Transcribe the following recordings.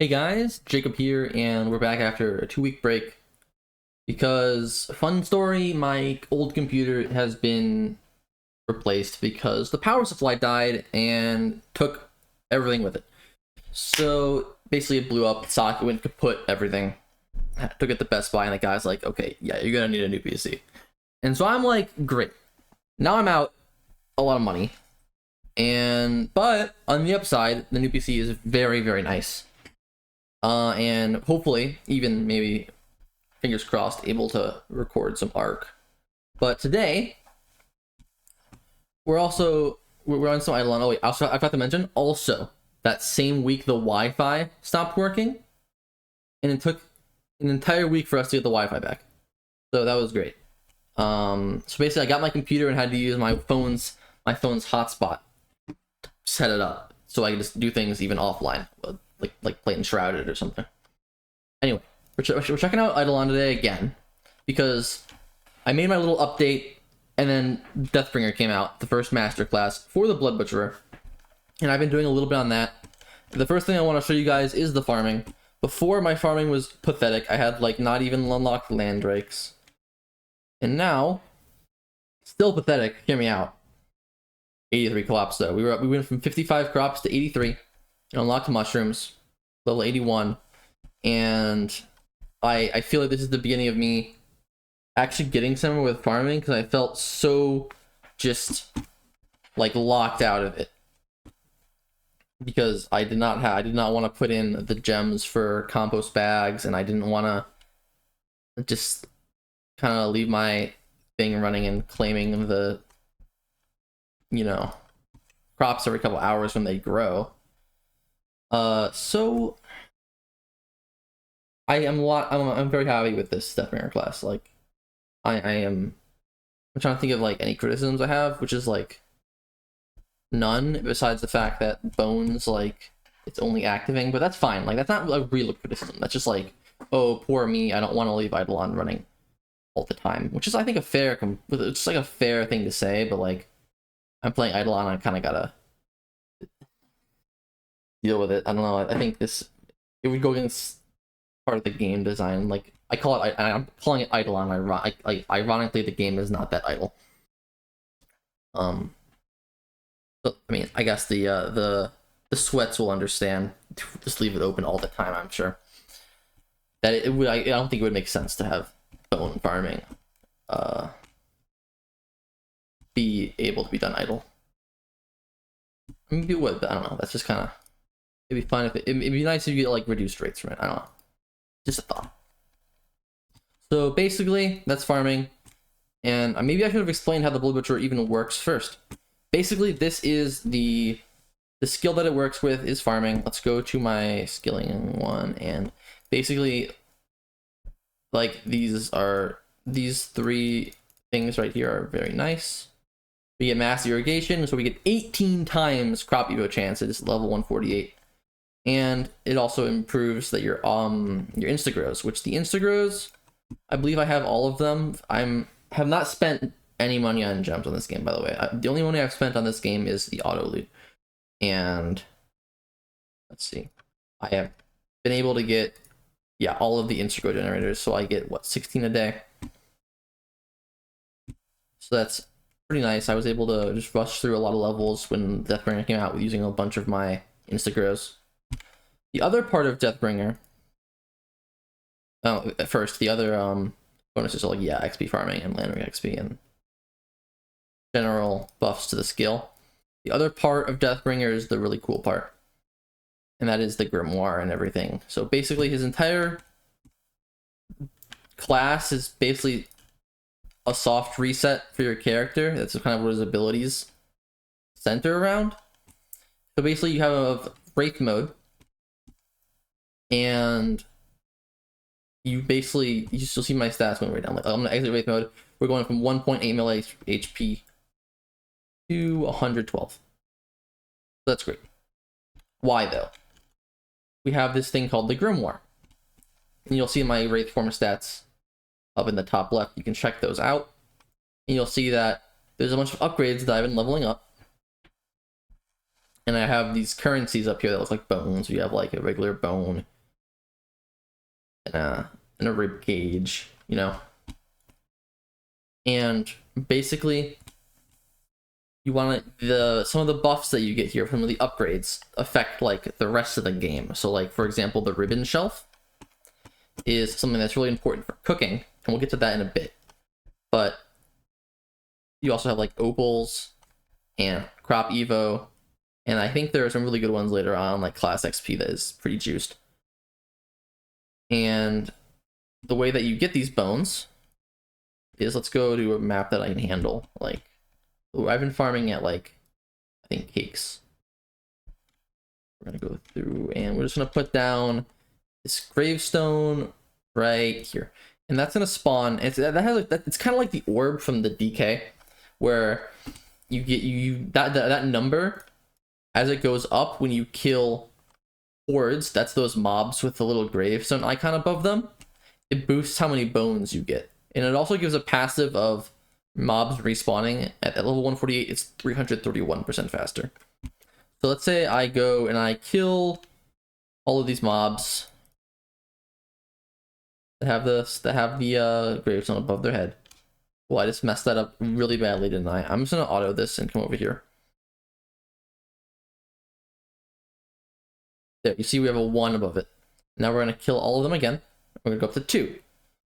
Hey guys, Jacob here, and we're back after a 2-week break because, fun story, my old computer has been replaced because the power supply died and took everything with it. So basically it blew up, the socket went kaput, everything. I took it to Best Buy and the guy's like, okay, yeah, you're gonna need a new PC. And so I'm like, great. Now I'm out a lot of money. But on the upside, the new PC is very, very nice. And hopefully, even maybe, fingers crossed, able to record some ARC. But today, we're on some Idleon. Oh wait, also, I forgot to mention, also, that same week the Wi-Fi stopped working, and it took an entire week for us to get the Wi-Fi back. So that was great. So basically, I got my computer and had to use my phone's hotspot to set it up, so I could just do things even offline. Like playing Shrouded or something. Anyway, we're checking out Idleon today again because I made my little update, and then Deathbringer came out, the first masterclass for the Blood Butcherer, and I've been doing a little bit on that. The first thing I want to show you guys is the farming. Before, my farming was pathetic. I had like not even unlocked land drakes, and now still pathetic. Hear me out. 83 crops though. We went from 55 crops to 83. Unlocked mushrooms, level 81, and I feel like this is the beginning of me actually getting somewhere with farming, because I felt so just like locked out of it because I did not want to put in the gems for compost bags, and I didn't want to just kind of leave my thing running and claiming the crops every couple hours when they grow. So I'm very happy with this Deathbringer class. Like, I'm trying to think of like any criticisms I have, which is like none, besides the fact that bones, like, it's only activating, but that's fine. Like, that's not a real criticism. That's just like, oh, poor me, I don't want to leave Idleon running all the time, which is, I think, it's like a fair thing to say, but like, I'm playing Idleon, I kind of gotta deal with it. I don't know. I think it would go against part of the game design. Like, I'm calling it Idleon. Ironically, the game is not that idle. But, I mean, I guess the sweats will understand. Just leave it open all the time. I'm sure that it would. I don't think it would make sense to have bone farming be able to be done idle. I mean, it would, but I don't know. That's just kind of. It'd be fun if it'd be nice if you get like reduced rates from it. I don't know. Just a thought. So basically, that's farming. And maybe I should have explained how the Blood Butcher even works first. Basically, this is the skill that it works with is farming. Let's go to my skilling one, and basically, like, these three things right here are very nice. We get mass irrigation, so we get 18 times crop evo chance at level 148. And it also improves that your insta-grows, which the insta-grows, I believe I have all of them. Have not spent any money on gems on this game, by the way. The only money I've spent on this game is the auto loot. And let's see, I have been able to get, yeah, all of the insta-grow generators, so I get, what, 16 a day? So that's pretty nice. I was able to just rush through a lot of levels when Deathbringer came out with using a bunch of my insta-grows. The other part of Deathbringer, first, the other bonuses are like, yeah, XP farming and land XP and general buffs to the skill. The other part of Deathbringer is the really cool part, and that is the grimoire and everything. So basically, his entire class is basically a soft reset for your character. That's kind of what his abilities center around. So basically, you have a wraith mode, and you'll see my stats going right down. Like, I'm gonna exit wraith mode. We're going from 1.8 mil HP to 112. That's great. Why though? We have this thing called the grimoire, and you'll see my wraith form stats up in the top left. You can check those out, and you'll see that there's a bunch of upgrades that I've been leveling up. And I have these currencies up here that look like bones. You have like a regular bone, and a rib cage, you know. And basically, you want some of the buffs that you get here from the upgrades affect like the rest of the game. So like, for example, the ribbon shelf is something that's really important for cooking, and we'll get to that in a bit. But you also have like opals and crop evo, and I think there are some really good ones later on, like class XP, that is pretty juiced. And the way that you get these bones is, let's go to a map that I can handle. Like, ooh, I've been farming at like, I think cakes. We're gonna go through and we're just gonna put down this gravestone right here, and that's gonna spawn. It's kind of like the orb from the DK, where you get that number as it goes up when you kill hordes. That's those mobs with the little gravestone icon above them. It boosts how many bones you get, and it also gives a passive of mobs respawning at level 148. It's 331% faster. So let's say I go and I kill all of these mobs that have the gravestone above their head. Well, I just messed that up really badly, didn't I? I'm just gonna auto this and come over here. There, you see we have a 1 above it. Now we're gonna kill all of them again. We're gonna go up to 2.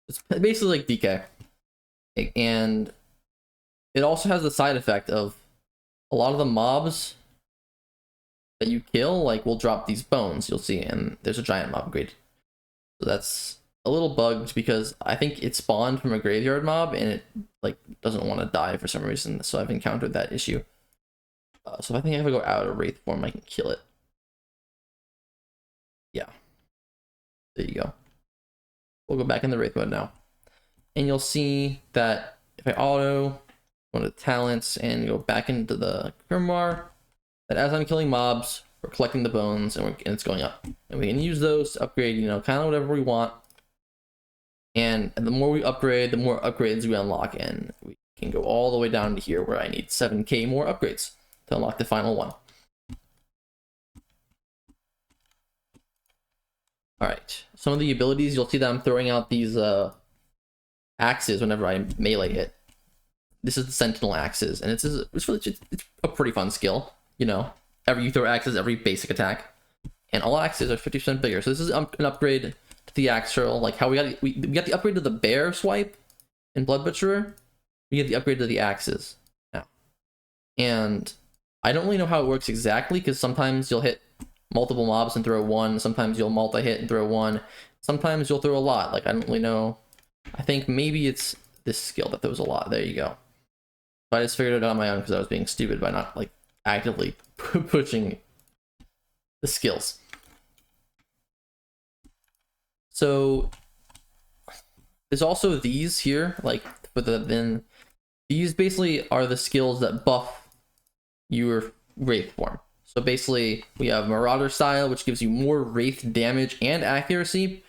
It's basically like DK. And it also has the side effect of a lot of the mobs that you kill, like, will drop these bones, you'll see, and there's a giant mob upgrade. So that's a little bugged because I think it spawned from a graveyard mob and it like doesn't want to die for some reason. So I've encountered that issue. So I think if I go out of wraith form, I can kill it. Yeah. There you go. We'll go back in the wraith mode now. And you'll see that if I auto, go to talents and go back into the grimoire, that as I'm killing mobs, we're collecting the bones and it's going up. And we can use those to upgrade, you know, kind of whatever we want. And the more we upgrade, the more upgrades we unlock, and we can go all the way down to here where I need 7k more upgrades to unlock the final one. Alright, some of the abilities, you'll see that I'm throwing out these axes whenever I melee hit. This is the Sentinel axes, and it's a pretty fun skill, you know. You throw axes every basic attack, and all axes are 50% bigger. So this is an upgrade to the axe hurl, like how we got the upgrade to the bear swipe in Blood Butcherer. We get the upgrade to the axes now, and I don't really know how it works exactly, because sometimes you'll hit multiple mobs and throw 1. Sometimes you'll multi-hit and throw 1. Sometimes you'll throw a lot. Like, I don't really know. I think maybe it's this skill that throws a lot. There you go. But I just figured it out on my own because I was being stupid by not like actively pushing the skills. So there's also these here, like, but then these basically are the skills that buff your wraith form. So basically we have Marauder style, which gives you more wraith damage and accuracy,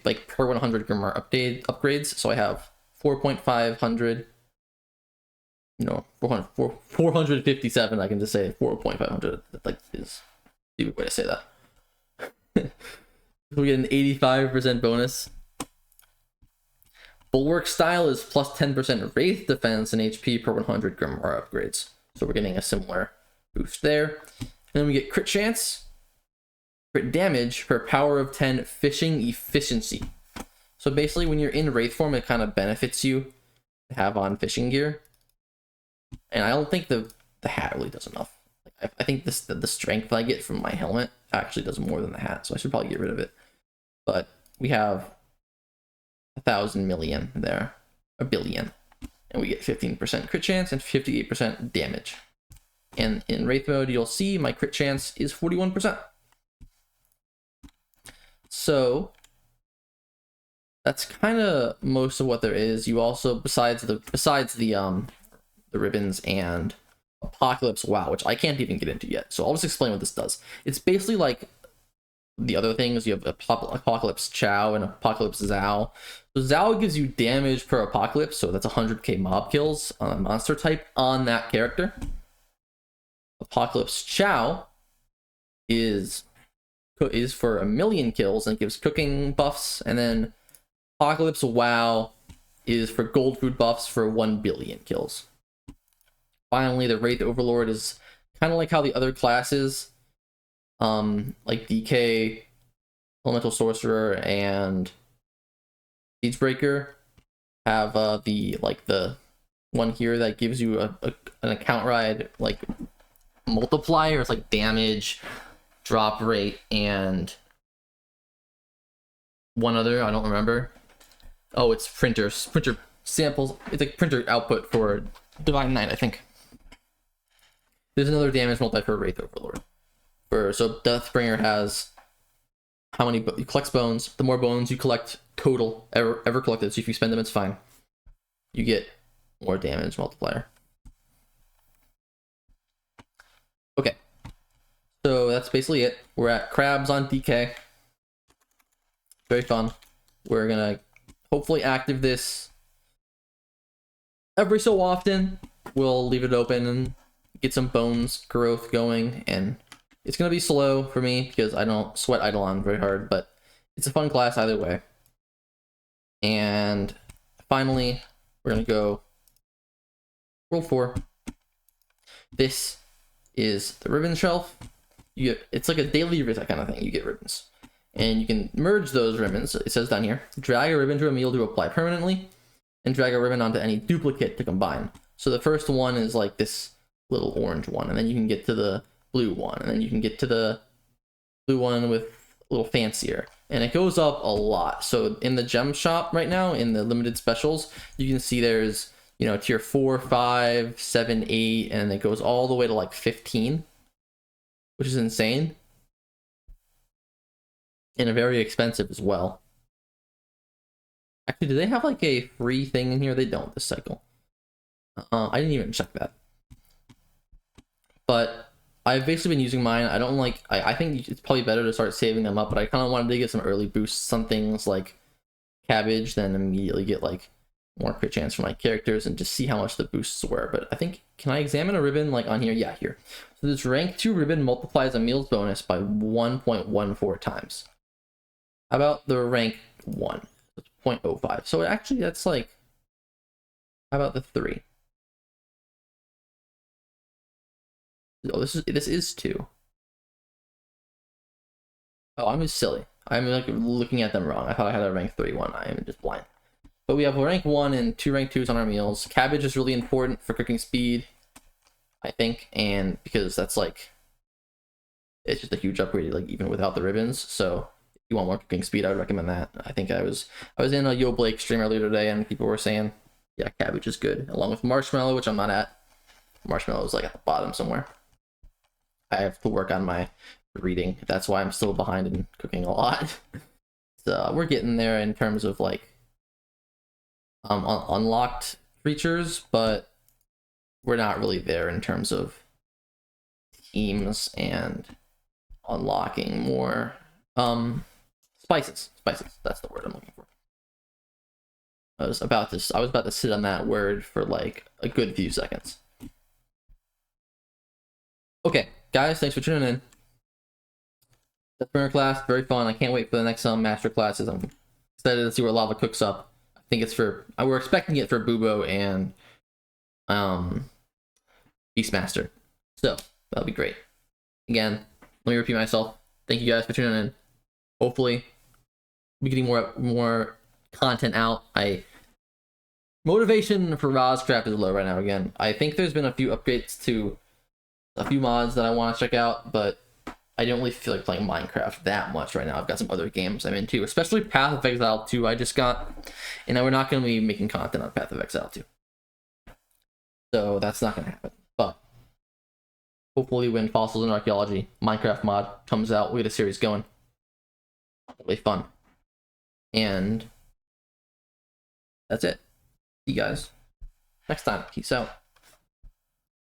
like per 100 Grimoire upgrades. So I have 4.500, you know, 457. I can just say 4.500. Like, is a stupid way to say that. We get an 85% bonus. Bulwark style is plus 10% wraith defense and HP per 100 Grimoire upgrades. So we're getting a similar boost there. And then we get crit chance, crit damage for power of 10 fishing efficiency. So basically when you're in wraith form, it kind of benefits you to have on fishing gear. And I don't think the hat really does enough. Like, I think the strength I get from my helmet actually does more than the hat, so I should probably get rid of it. But we have 1,000 million there, a billion, and we get 15% crit chance and 58% damage. And in wraith mode, you'll see my crit chance is 41%. So that's kind of most of what there is. You also, besides the ribbons and Apocalypse WoW, which I can't even get into yet, so I'll just explain what this does. It's basically like the other things. You have Apocalypse Chow and Apocalypse Zao. So Zao gives you damage per Apocalypse, so that's 100k mob kills on a monster type on that character. Apocalypse Chow is is for 1,000,000 kills and gives cooking buffs, and then Apocalypse WoW is for gold food buffs for 1,000,000,000 kills. Finally, the Wraith Overlord is kind of like how the other classes, like DK, Elemental Sorcerer, and Siegebreaker, have the one here that gives you an account ride like multiplier. It's like damage, drop rate, and one other I don't remember. Oh, it's printer samples. It's like printer output for Divine Knight, I think. There's another damage multiplier for Wraith Overlord. So Deathbringer has how many he collects bones. The more bones you collect total ever collected, so if you spend them, it's fine. You get more damage multiplier. Okay, so that's basically it. We're at crabs on DK. Very fun. We're gonna hopefully active this every so often. We'll leave it open and get some bones growth going, and it's gonna be slow for me because I don't sweat Idleon very hard, but it's a fun class either way. And finally, we're gonna go World 4. This is the ribbon shelf. It's like a daily visit kind of thing. You get ribbons, and you can merge those ribbons. It says down here, drag a ribbon to a meal to apply permanently, and drag a ribbon onto any duplicate to combine. So the first one is like this little orange one, and then you can get to the blue one, and then you can get to the blue one with a little fancier, and it goes up a lot. So in the gem shop right now, in the limited specials, you can see there's, you know, tier 4, 5, 7, 8, and it goes all the way to like 15, which is insane, and very expensive as well. Actually, do they have like a free thing in here? They don't this cycle. I didn't even check that. But I've basically been using mine. I don't like, I think it's probably better to start saving them up, but I kind of wanted to get some early boosts on things like cabbage, then immediately get like more crit chance for my characters and just see how much the boosts were. But I think, can I examine a ribbon like on here? Yeah, here. So this rank 2 ribbon multiplies a meals bonus by 1.14 times. How about the rank 1? It's 0.05. So actually that's like, how about the 3? Oh, this is 2. Oh, I'm just silly. I'm like looking at them wrong. I thought I had a rank 3 one. I am just blind. But we have a rank 1 and 2 rank 2s on our meals. Cabbage is really important for cooking speed, I think, and because that's like, it's just a huge upgrade, like even without the ribbons. So if you want more cooking speed, I would recommend that. I think I was in a Yo Blake stream earlier today, and people were saying, yeah, cabbage is good, along with marshmallow, which I'm not at. Marshmallow is like at the bottom somewhere. I have to work on my reading. That's why I'm still behind in cooking a lot. So we're getting there in terms of like unlocked creatures, but we're not really there in terms of teams and unlocking more spices. That's the word I'm looking for. I was about to sit on that word for like a good few seconds. Okay, guys, thanks for tuning in. Deathbringer class, very fun. I can't wait for the next master classes. I'm excited to see where lava cooks up. I think it's for, we're expecting it for Bubo and Beastmaster. So that'll be great. Again, let me repeat myself. Thank you guys for tuning in. Hopefully, we're getting more content out. Motivation for Rozcraft is low right now. Again, I think there's been a few updates to a few mods that I want to check out, but I don't really feel like playing Minecraft that much right now. I've got some other games I'm into, especially Path of Exile 2 I just got, and we're not going to be making content on Path of Exile 2. So that's not going to happen. But hopefully when Fossils and Archaeology Minecraft mod comes out, we'll get a series going. It'll be fun. And that's it. See you guys next time. Peace out.